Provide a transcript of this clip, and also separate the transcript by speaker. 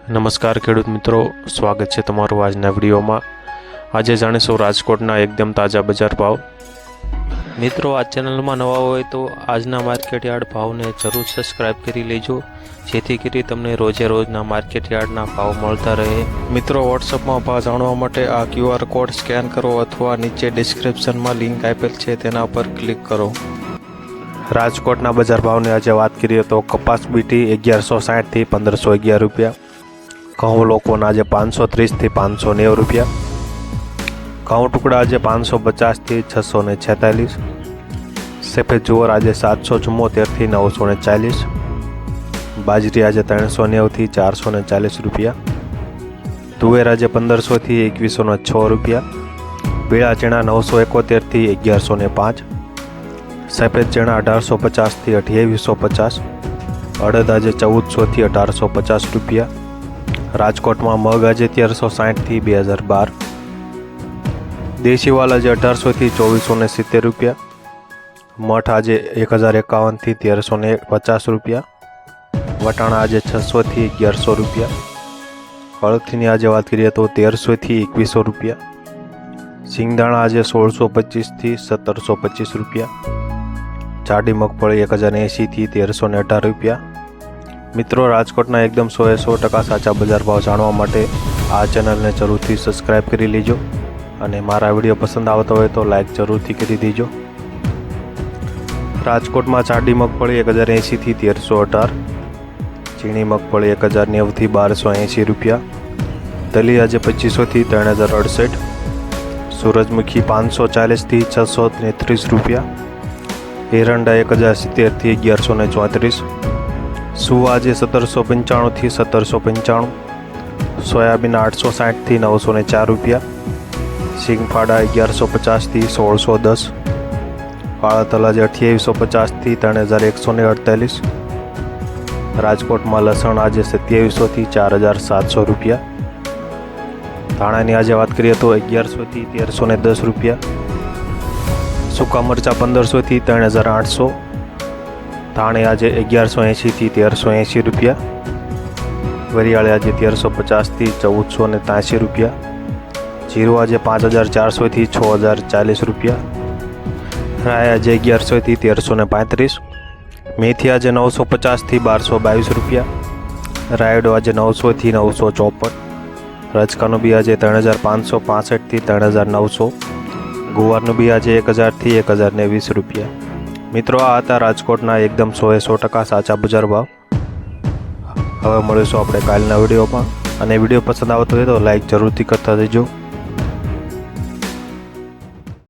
Speaker 1: નમસ્કાર ખેડૂત મિત્રો, સ્વાગત છે તમારું આજના વિડીયોમાં। આજે જાણીશું રાજકોટના એકદમ તાજા બજાર ભાવ। મિત્રો, આ ચેનલમાં નવા હોય તો આજના માર્કેટ યાર્ડ ભાવને જરૂર સબસ્ક્રાઇબ કરી લેજો, જેથી કરી તમને રોજે રોજના માર્કેટ યાર્ડના ભાવ મળતા રહે। મિત્રો, વોટ્સઅપમાં ભાવ જાણવા માટે આ QR કોડ સ્કેન કરો અથવા નીચે ડિસ્ક્રિપ્શનમાં લિંક આપેલ છે તેના પર ક્લિક કરો। રાજકોટના બજાર ભાવની આજે વાત કરીએ તો કપાસ બીટી 1160 થી 1511 રૂપિયા, ઘઉં લોકોના આજે 530 થી 590 રૂપિયા, ઘઉં ટુકડા આજે 550 થી 646, સફેદ જુવાર આજે 774 થી 940, બાજરી આજે 390 થી 440 રૂપિયા, તુવેર આજે 1500 થી 2106 રૂપિયા, પીળા ચણા 971 થી 1105, સફેદ ચણા 1850 થી 2850, અડદ આજે 1400 થી 1850 રૂપિયા, રાજકોટમાં મગ આજે 1360 થી 2012, દેશી વાલ આજે 1800 થી 2470 રૂપિયા, મઠ આજે 1051 થી 1350 રૂપિયા, વટાણા આજે 600 થી 1100 રૂપિયા, અળથીની આજે વાત કરીએ તો 1300 થી 2100 રૂપિયા, સિંગદાણા આજે 1625 થી 1725 રૂપિયા, જાડી મગફળી 1080 થી 1318 રૂપિયા। મિત્રો, રાજકોટના એકદમ 100% સાચા બજાર ભાવ જાણવા માટે આ ચેનલને જરૂરથી સબસ્ક્રાઇબ કરી લેજો અને મારા વિડીયો પસંદ આવતો હોય તો લાઈક જરૂરથી કરી દેજો। રાજકોટમાં જાડી મગફળી 1080 થી 1318, ઝીણી મગફળી 1090 થી 1280 રૂપિયા, તલી આજે 2500 થી 3068, સૂરજમુખી 540 થી 633 રૂપિયા, એરંડા 1070 થી 1134, સુવા આજે 1795 થી 1795, સોયાબીન 860 થી 904 રૂપિયા, સિંગફાડા 1150 થી 1610, કાળા તલ આજે 2850 થી 3148, રાજકોટમાં લસણ આજે 2700 થી 4700 રૂપિયા, ધાણાની આજે વાત કરીએ તો 1100 થી 1310 રૂપિયા, સૂકા મરચાં 1500 થી 3800, ધાણી આજે 1180 થી 1380 રૂપિયા, વરિયાળી આજે 1350 થી 1483 રૂપિયા, જીરું આજે 5400 થી 6040 રૂપિયા, રાય આજે 1100 થી 1335, મેથી આજે 950 થી 1222 રૂપિયા, રાયડો આજે 900 થી 954, રચકાનું બી આજે 3565 થી 3900, ગુવારનું બી આજે 1000 થી 1020 રૂપિયા। મિત્રો, આ હતા રાજકોટના એકદમ 100% સાચા બજાર ભાવ। હવે મળીશું આપણે કાલના વિડીયોમાં, અને વિડીયો પસંદ આવતો હોય તો લાઈક જરૂરથી કરતા જજો।